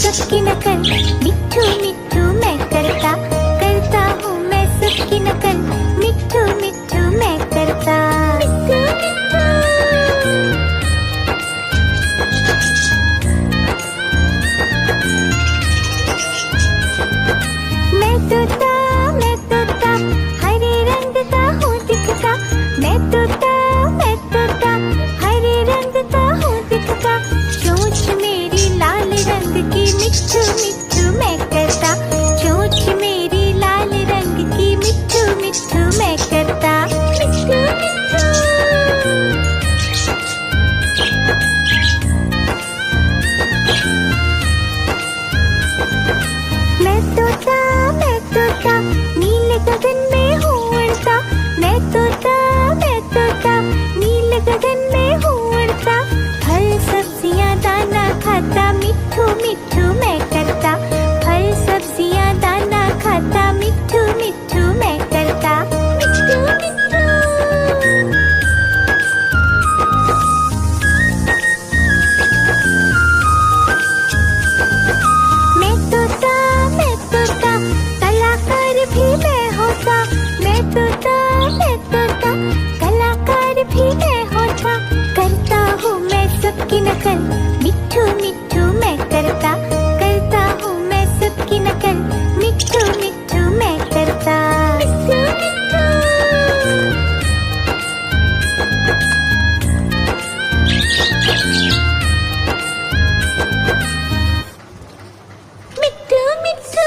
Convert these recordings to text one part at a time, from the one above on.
सबकी नकल, मिट्ठू मिट्ठू मैं करता, करता हूँ मैं सबकी नकल, मिट्ठू मिट्ठू मैं करता। मैं तोता हरे रंग का हूँ दिखता, मैं तोता हरे रंग का हूँ दिखता, चोंच मेरी लाल रंग की, मिट्ठू मिट्ठू मैं करता, चोंच मेरी लाल रंग की, मिट्ठू मिट्ठू मैं करता। मैं तोता नीले गगन में हूँ उड़ता, मैं तोता नीले गगन में हूँ उड़ता, फल सब्जियाँ दाना खाता, मिट्ठू मिट्ठू मैं करता, फल सब्जियाँ दाना खाता, मिट्ठू मिट्ठू मैं करता। मैं तोता कलाकार भी मैं होता, मैं तोता कलाकार भी मैं होता, करता हूँ मैं सबकी नकल, मिट्ठू मिट्ठू मैं करता, करता हूँ मैं सबकी नकल, मिट्ठू मिट्ठू मैं करता। मिट्ठू मिट्ठू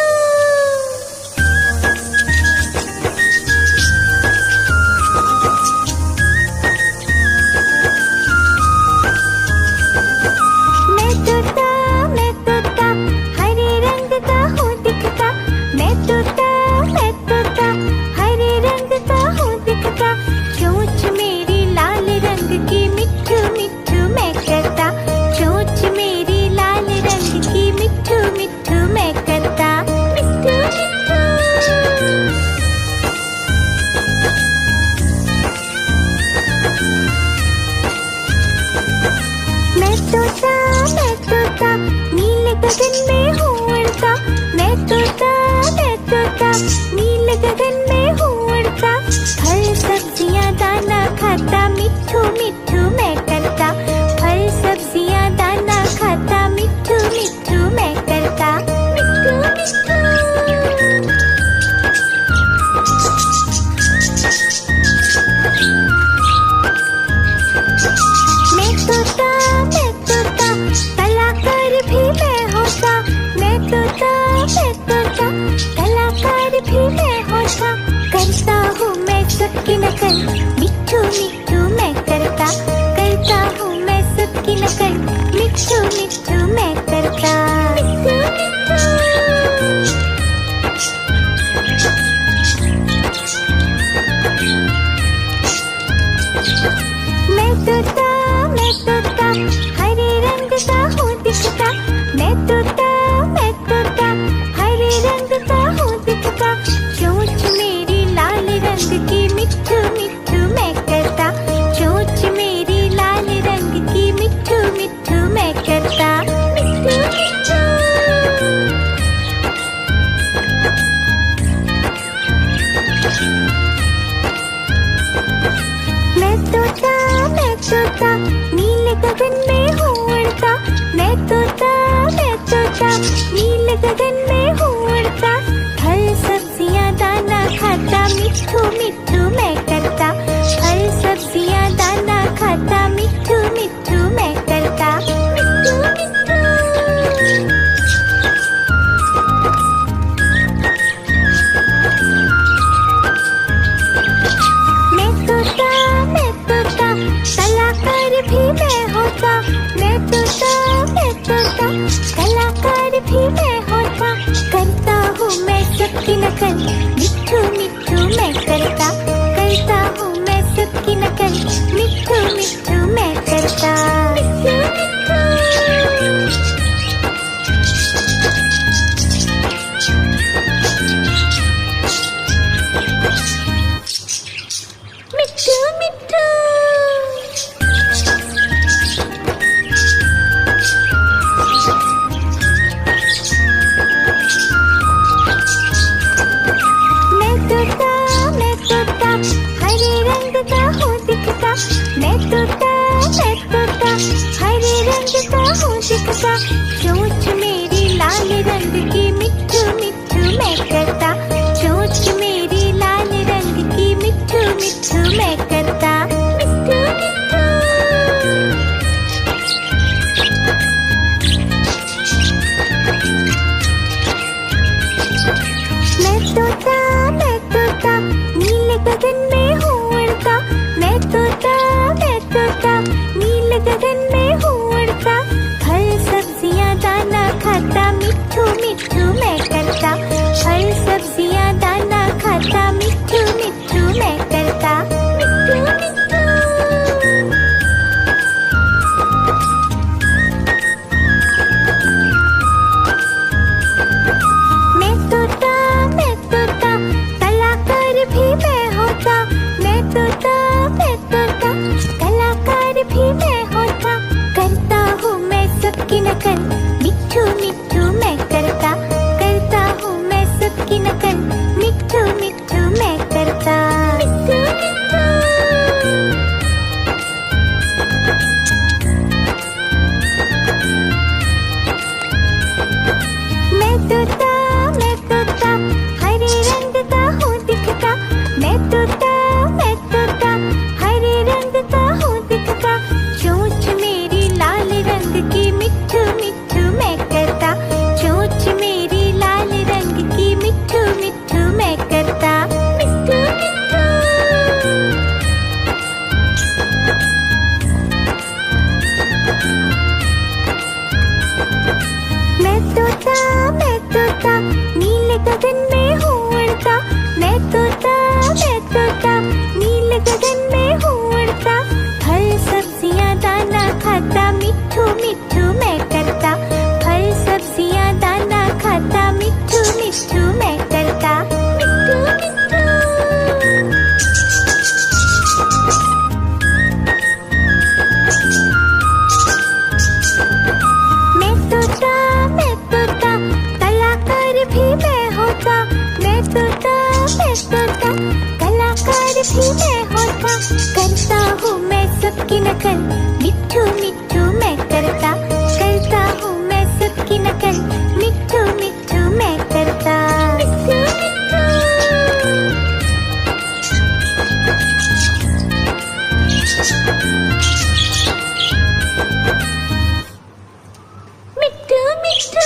मैं तोता हरे रंग का हूँ दिखता, मैं तोता हरे रंग का हूँ दिखता, चोंच मेरी लाल रंग की, मिट्ठू मिट्ठू मैं करता, चोंच मेरी लाल रंग की, मिट्ठू मिट्ठू मैं करता। मैं तोता नीले गगन में हूँ उड़ता, मैं तोता नीले गगन में हूँ उड़ता, फल सब्जियाँ दाना खाता, मिट्ठू मिट्ठू मैं करता, फल सब्जियाँ दाना खाता, मिट्ठू मिट्ठू मैं करता। मैं तोता कलाकार भी मैं होता, मैं तोता कलाकार भी मैं होता, करता हूँ मैं सबकी नकल, मिट्ठू मिट्ठू मैं करता, करता हूँ मैं सबकी नकल, मिट्ठू मिट्ठू मैं करता। मैं तोता हरे रंग का हूँ दिखता, मैं तोता हरे रंग का हूँ दिखता, चोंच मेरी लाल रंग की, मिट्ठू मिट्ठू मैं करता, चोंच मेरी लाल रंग की, मिट्ठू मिट्ठू मैं करता। मैं तोता नीले गगन में हूँ उड़ता, मैं तोता नीले गगन में हूँ उड़ता, फल सब्जियाँ दाना खाता, मिट्ठू मिट्ठू मैं करता, फल सब्जियाँ दाना खाता, मिट्ठू मिट्ठू मैं करता। मैं तोता कलाकार भी मैं होता, मैं तोता कलाकार भी मैं होता, करता हूँ मैं सबकी नकल, मिट्ठू मिट्ठू मैं करता, तोता, चोंच मेरी लाल रंग की मिट्ठू मिट्ठू मैं करता, चोंच मेरी लाल रंग की मिट्ठू मिट्ठू मैं करता, मिट्ठू मिट्ठू। मैं तोता नीले गगन में हूँ उड़ता, मैं तोता नीले गगन में हूँ उड़ता, फल सब्जियाँ दाना खाता, मिट्ठू मिट्ठू मैं करता, फल सब्जियाँ दाना खाता, मिट्ठू मिट्ठू मैं करता, मिट्ठू मिट्ठू। मैं तोता कलाकार भी मैं होता, मैं तोता कलाकार भी मैं होता, करता हूँ मैं सबकी नकल, मिट्ठू मिट्ठू मैं करता हूँ मैं सबकी नकल, मिट्ठू मिट्ठू मैं करता, मिट्ठू मिट्ठू। मैं तोता हरे रंग का हूँ दिखता, मैं तोता हरे रंग का हूँ दिखता, चोंच मेरी लाल रंग की मिट्ठू मिट्ठू मैं करता, चोंच मेरी लाल रंग की मिट्ठू मिट्ठू मैं करता, मिट्ठू मिट्ठू। मैं तोता नीले गगन में हूँ उड़ता, मैं तोता नीले गगन में हूँ उड़ता, फल सब्जियाँ दाना खाता, मिट्ठू मिट्ठू मैं करता, फल सब्जियाँ दाना खाता, मिट्ठू मिट्ठू मैं करता, मिट्ठू मिट्ठू। मैं तोता कलाकार भी मैं होता, मैं तोता कलाकार भी मैं होता, करता हूँ मैं सबकी नकल, मिट्ठू मिट्ठू मैं करता हूँ मैं सबकी नकल, मिट्ठू मिट्ठू मैं करता, मिट्ठू मिट्ठू। मिट्ठू मिट्ठू।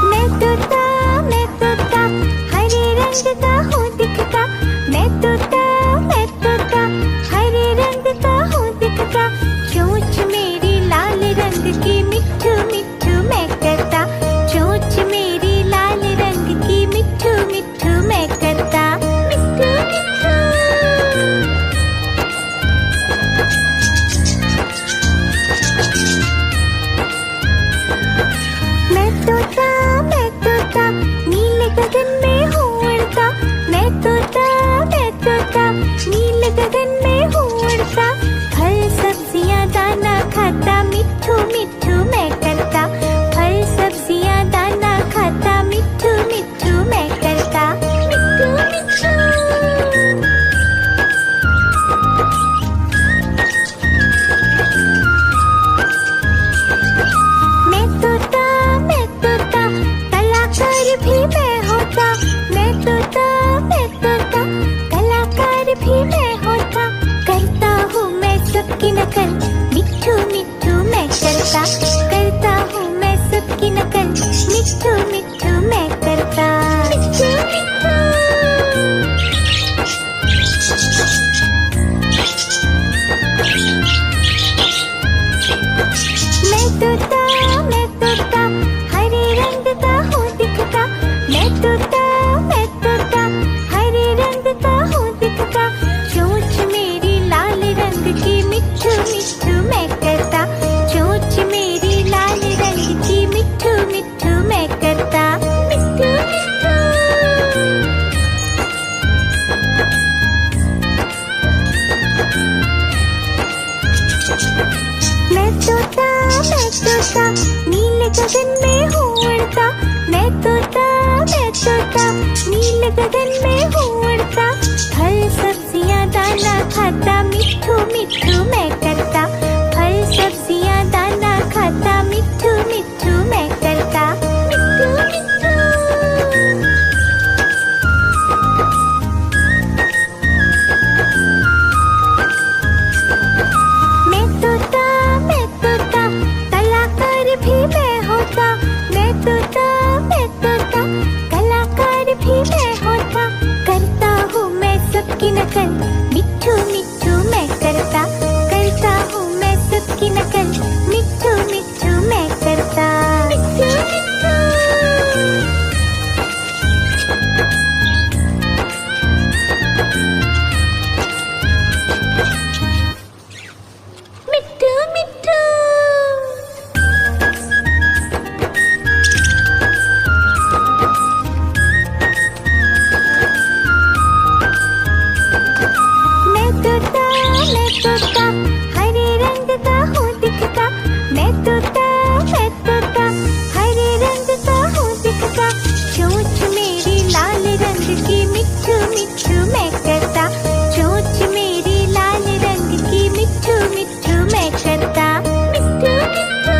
मैं तोता हरे रंग का हूँ दिखता, मैं तोता हरे रंग का हूँ दिखता, चोंच मेरी लाल रंग की मिट्ठू मिट्ठू मैं करता, चोंच मेरी लाल रंग की मिट्ठू मिट्ठू मैं करता, मिट्ठू मिट्ठू। मैं तोता नीले गगन में हूँ उड़ता, मैं तोता नीले गगन में हूँ उड़ता, फल सब्जियाँ दाना खाता, मिट्ठू मिट्ठू मैं करता, फल सब्जियाँ दाना खाता, मिट्ठू मिट्ठू मैं करता, मिट्ठू मिट्ठू। मैं तोता कलाकार भी मैं होता, मैं तोता कलाकार भी मैं होता, करता हूँ मैं सबकी नकल, मिट्ठू मिट्ठू मैं करता हूँ मैं सबकी नकल, मिट्ठू मिट्ठू मैं करता, मिट्ठू मिट्ठू। मैं तोता हरे रंग का हूँ दिखता, मैं तोता हरे रंग का हूँ दिखता, चोंच मेरी लाल रंग की मिट्ठू मिट्ठू मैं करता, चोंच मेरी लाल रंग की मिट्ठू मिट्ठू मैं करता, मिट्ठू मिट्ठू। मैं तोता नीले गगन में हूँ उड़ता, मैं तोता नीले गगन में हूँ उड़ता, फल सब्जियाँ दाना खाता, मिट्ठू मिट्ठू मैं करता। फल सब्जियाँ दाना खाता, मिट्ठू मिट्ठू मैं करता। मिट्ठू मिट्ठू। मैं तोता, कलाकार भी मैं होता। मैं तोता, कलाकार भी मैं होता। करता हूँ मैं सबकी नकल, मिट्ठू मिट्ठू मैं करता। करता हूँ मैं सबकी नकल, मिट्ठू मिट्ठू मैं करता। मिट्ठू मिट्ठू। मिट्ठू मिट्ठू। मैं तोता, हरे रंग का हूँ दिखता। मैं तोता, हरे रंग का हूँ दिखता। चोंच मेरी लाल रंग की, मिट्ठू मिट्ठू मैं करता। चोंच मेरी लाल रंग की, मिट्ठू मिट्ठू मैं करता। मिट्ठू मिट्ठू।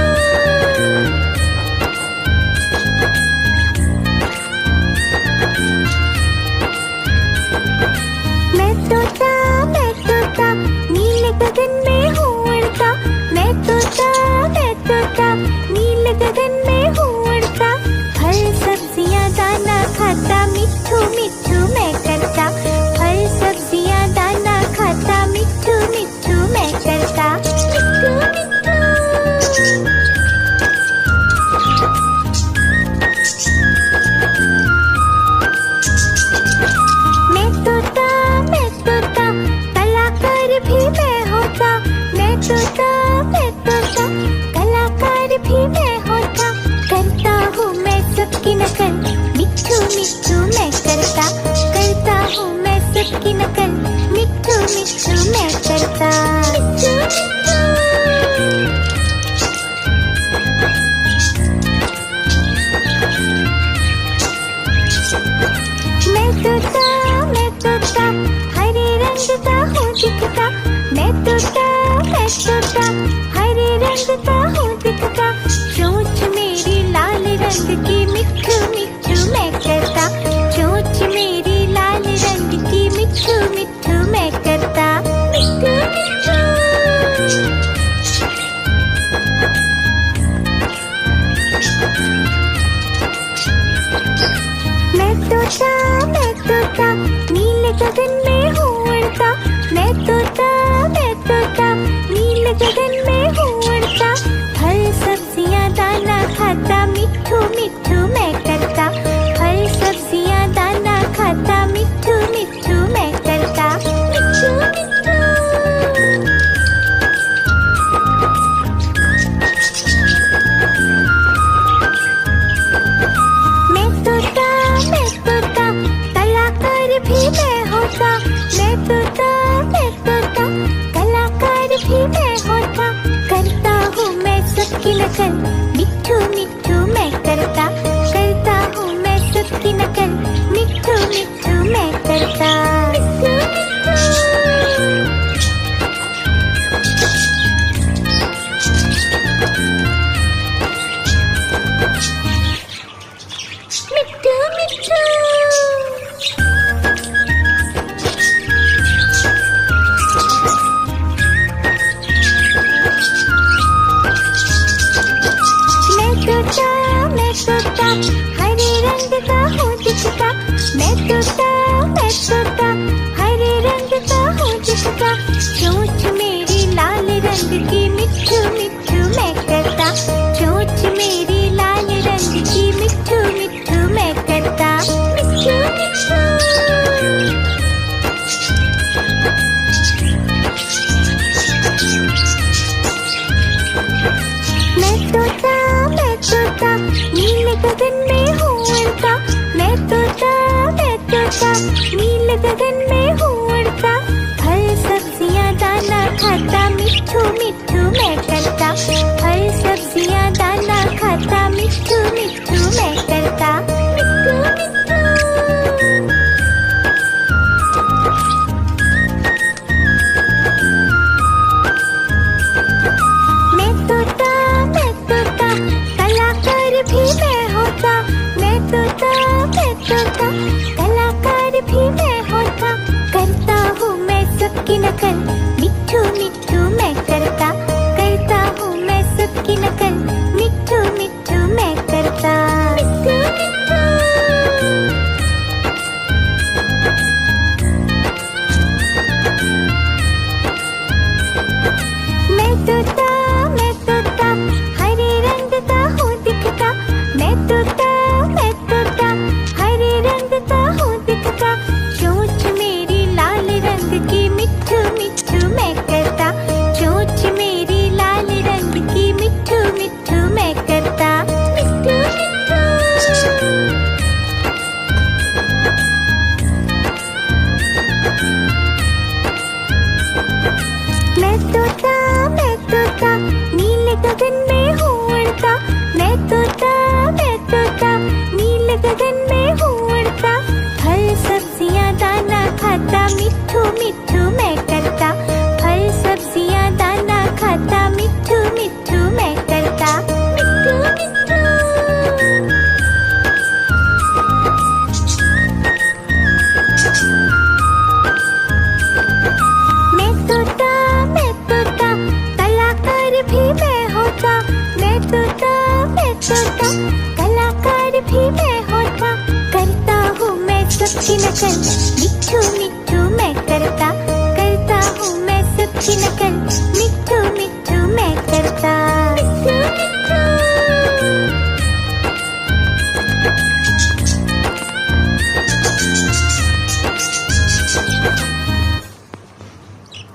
मैं तोता, नीले गगन में हूँ उड़ता। मैं तोता, नीले गगन में हूँ उड़ता। फल सब्जियाँ दाना खाता, मिट्ठू मिट्ठू मैं करता। फल सब्जियाँ दाना खाता, मिट्ठू मिट्ठू मैं करता। मिट्ठू मिट्ठू। मैं तोता, कलाकार भी मैं होता। मैं तोता, कलाकार भी मैं होता। करता हूँ मैं सबकी नकल, मिट्ठू मिट्ठू मैं करता। करता हूँ मैं सबकी नकल, मिट्ठू मिट्ठू मैं करता। मिट्ठू मिट्ठू। मैं तोता, हरे रंग का हूँ दिखता। मैं तोता, हरे रंग का हूँ दिखता। चोंच मेरी लाल रंग की, मिट्ठू मिट्ठू मैं करता। चोंच मेरी लाल रंग की, मिट्ठू मिट्ठू मैं करता। मिट्ठू मिट्ठू। मैं तोता, नीले गगन में हूँ उड़ता। मैं तोता, नीले गगन में हूँ उड़ता। फल सब्जियाँ दाना खाता, मिट्ठू मिट्ठू मैं करता। फल सब्जियाँ दाना खाता, मिट्ठू मिट्ठू मैं करता। मिट्ठू मिट्ठू। मैं तोता, कलाकार भी मैं होता। मैं तोता, कलाकार भी मैं होता। करता हूँ मैं सबकी नकल, मिट्ठू मिट्ठू मैं करता। करता हूँ मैं सबकी नकल, मिट्ठू मिट्ठू मैं करता। मिट्ठू मिट्ठू। मिट्ठू मिट्ठू। मैं तोता, हरे रंग का हूँ दिखता। मैं तोता, हरे रंग का हूँ दिखता। चोंच मेरी लाल रंग की, मिट्ठू मिट्ठू मैं करता। चोंच मेरी लाल रंग की, मिट्ठू मिट्ठू मैं करता। मिट्ठू मिट्ठू। मैं तोता, नीले गगन में हूँ उड़ता। मैं तोता, नीले गगन में हूँ उड़ता। फल सब्जियाँ दाना खाता, मिट्ठू मिट्ठू मैं करता। फल सब्जियाँ दाना खाता, मिट्ठू मिट्ठू मैं करता। मिट्ठू मिट्ठू। भी मैं होता, मैं तोता, मैं तोता, कलाकार भी मैं होता। करता हूँ मैं सबकी नकल, मिट्ठू मिट्ठू मैं करता हूँ मैं सबकी नकल, मिट्ठू मिट्ठू मैं करता। मिट्ठू मिट्ठू मैं तोता हरे रंग का हूँ दिखता। मैं तोता हरे रंग का हूँ दिखता। चोंच मेरी लाल रंग की, मिट्ठू मिट्ठू मैं करता। चोंच मेरी लाल रंग की, मिट्ठू मिट्ठू मैं करता। मिट्ठू मिट्ठू मैं तोता नीले गगन में हूँ उड़ता। मैं तोता नीले गगन में हूँ उड़ता। फल सब्जियाँ दाना खाता, मिट्ठू मिट्ठू मैं करता। फल सब्जियाँ दाना खाता, मिट्ठू मिट्ठू मैं करता। मिट्ठू मिट्ठू मैं तोता कलाकार भी मैं होता। मैं तोता कलाकार भी मैं होता। करता हूँ मैं सबकी नकल, मिट्ठू मिट्ठू मैं करता हूँ मैं सबकी नकल, मिट्ठू मिट्ठू मैं करता। मिट्ठू मिट्ठू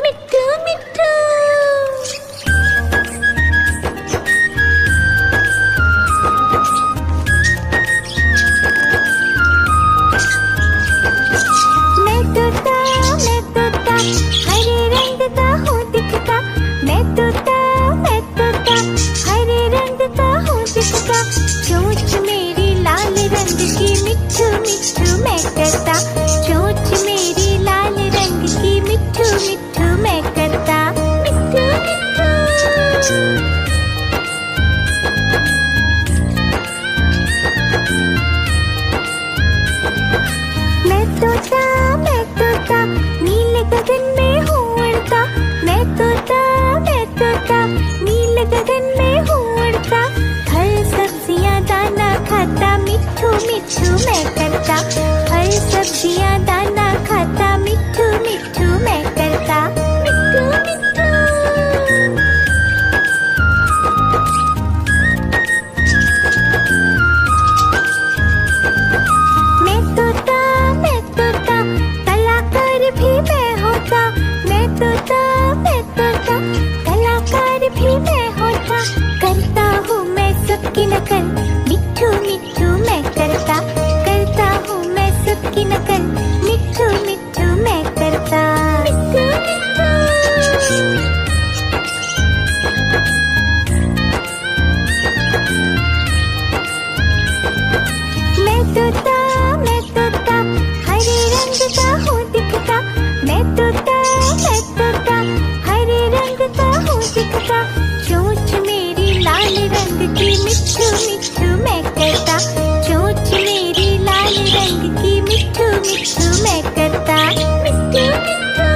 मिट्ठू मिट्ठू मैं तोता हरे रंग का हूँ दिखता। मैं तोता हरे रंग का हूँ दिखता। चोंच मेरी लाल रंग की, मिट्ठू मिट्ठू मैं करता। चोंच मेरी लाल रंग की, मिट्ठू मिट्ठू मैं करता। मिट्ठू मिट्ठू मैं तोता नीले गगन में हूँ उड़ता। मैं तोता नीले गगन में हूँ उड़ता। फल सब्जियाँ दाना खाता, मिट्ठू मिट्ठू मैं करता। फल सब्जियाँ दाना खाता, मिट्ठू मिट्ठू मैं करता। मिट्ठू मिट्ठू मैं तोता कलाकार भी मैं होता। मैं तोता कलाकार भी मैं होता। करता हूँ मैं सबकी नकल, मिट्ठू मिट्ठू मैं करता हूँ मैं सबकी नकल, मिट्ठू मिट्ठू मैं करता। मिट्ठू मिट्ठू मैं तोता हरे रंग का हूँ दिखता। मैं तोता हरे रंग का हूँ दिखता। चोंच मेरी लाल रंग की, मिट्ठू मिट्ठू मैं करता। चोंच मेरी लाल रंग की, मिट्ठू मिट्ठू मैं करता। मिट्ठू मिट्ठू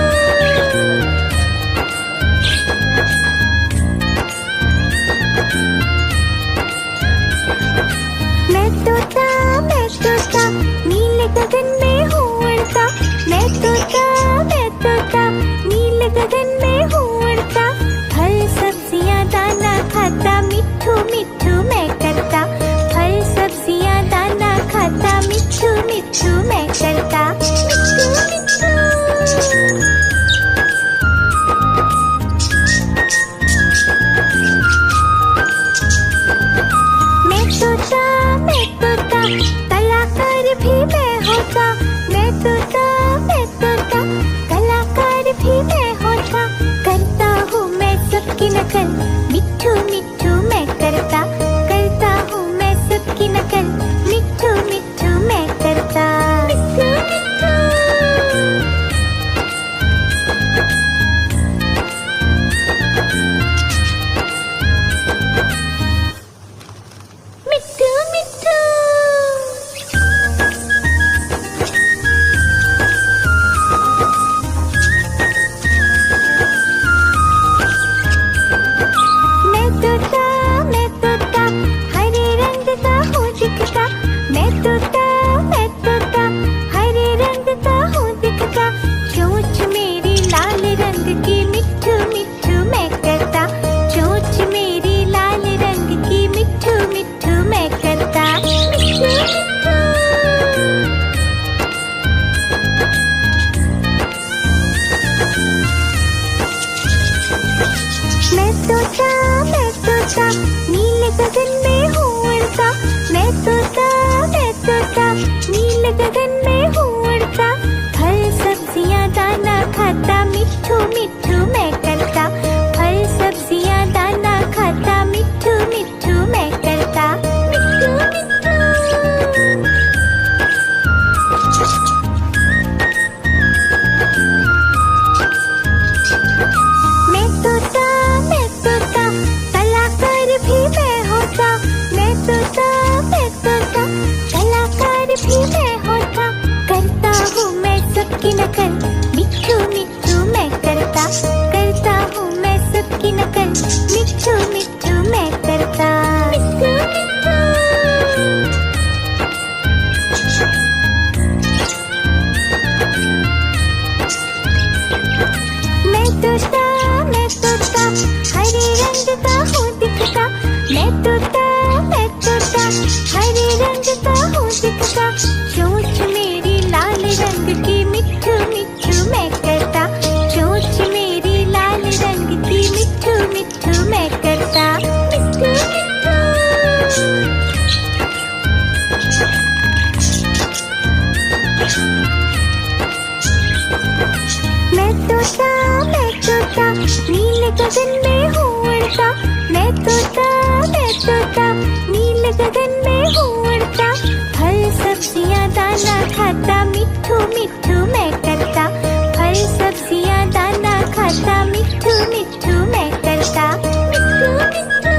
मैं तोता नीले गगन में हूँ उड़ता। मैं तोता नीले गगन में हूँ उड़ता। फल सब्जियाँ दाना खाता, मिट्ठू मिट्ठू मैं करता। फल सब्जियाँ दाना खाता, मिट्ठू मिट्ठू मैं करता। मिट्ठू मिट्ठू मैं तोता कलाकार भी मैं होता। मैं तोता कलाकार भी मैं होता। करता हूँ मैं सबकी नकल, मिट्ठू मिट्ठू मैं करता हूँ मैं सबकी नकल, मिट्ठू मिट्ठू मैं करता। मिट्ठू मिट्ठू मिट्ठू गगन में हूँ उड़ता, मैं तोता नीले गगन में हूँ उड़ता। फल सब्जियाँ दाना खाता, मिट्ठू मिट्ठू मैं करता। फल सब्जियाँ दाना खाता, मिट्ठू मिट्ठू मैं करता। मिट्ठू मिट्ठू।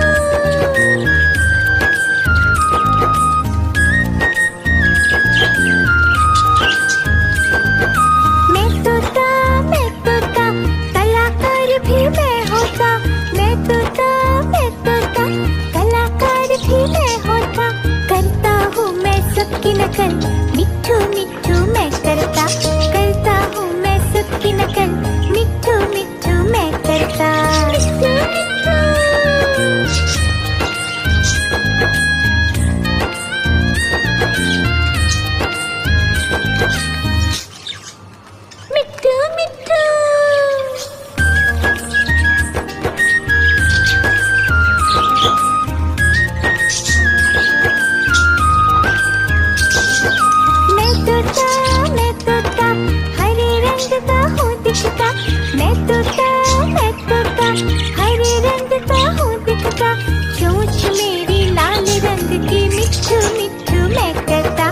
मैं तोता कलाकार भी मैं होता। मैं तोता कलाकार भी मैं होता। करता हूँ मैं सबकी नकल, मिट्ठू मिट्ठू मैं करता। करता हूँ मैं सबकी नकल, मिट्ठू मिट्ठू मैं करता। मिट्ठू मिट्ठू। मिट्ठू मिट्ठू। मैं तोता हरे रंग का हूँ दिखता। मैं तोता हरे रंग का हूँ दिखता। चोंच मेरी लाल रंग की, मिट्ठू मिट्ठू मैं करता।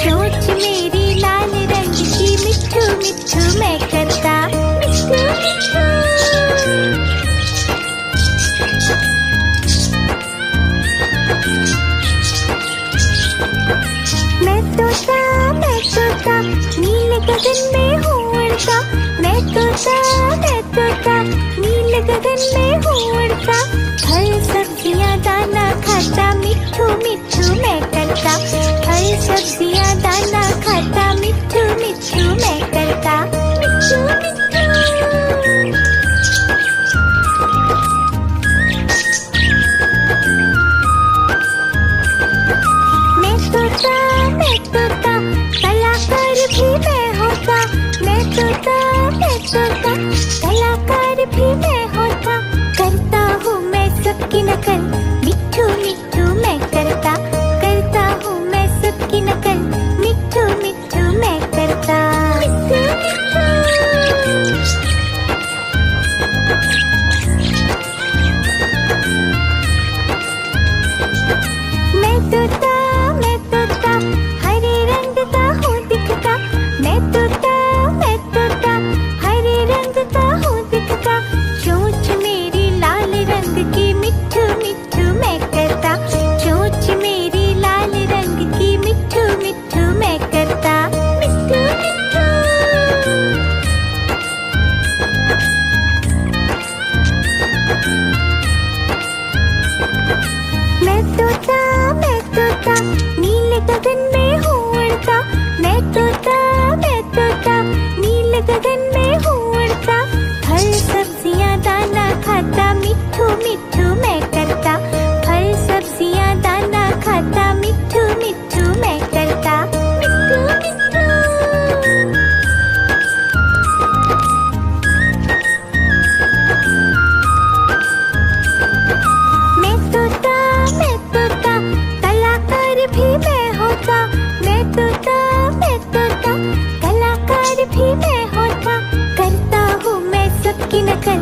चोंच मेरी लाल रंग की, मिट्ठू मिट्ठू मैं करता। मिट्ठू मिट्ठू। मैं तोता नीले गगन में हूँ उड़ता। मैं तोता नीले गगन में हूँ उड़ता। फल सब्जियाँ दाना खाता, मिट्ठू मिट्ठू मैं करता। फल सब्जियाँ दाना खाता, मिट्ठू मिट्ठू मैं करता। मिट्ठू मिट्ठू। मैं तोता कलाकार भी मैं होता। मैं तोता कलाकार भी मैं होता। करता हूँ मैं सबकी नकल, मिट्ठू मिट्ठू मैं करता। करता हूँ मैं सबकी नकल, मिट्ठू मिट्ठू मैं करता। मिट्ठू मिट्ठू। मैं तोता हरे रंग का हूँ दिखता। मैं तोता हरे रंग का हूँ दिखता। चोंच मेरी लाल रंग की, मिट्ठू मिट्ठू मैं करता। चोंच मेरी लाल रंग की, मिट्ठू मिट्ठू मैं करता। मिट्ठू मिट्ठू। मैं तोता नीले गगन में हूँ उड़ता। मैं तोता नीले गगन में हूँ उड़ता। फल सब्जियाँ दाना खाता, मिट्ठू मिट्ठू मैं करता। फल सब्जियाँ दाना खाता, मिट्ठू मिट्ठू मैं करता। मिट्ठू मिट्ठू। मैं तोता कलाकार भी मैं होता। मैं तोता कलाकार भी मैं होता। करता हूँ मैं सबकी नकल,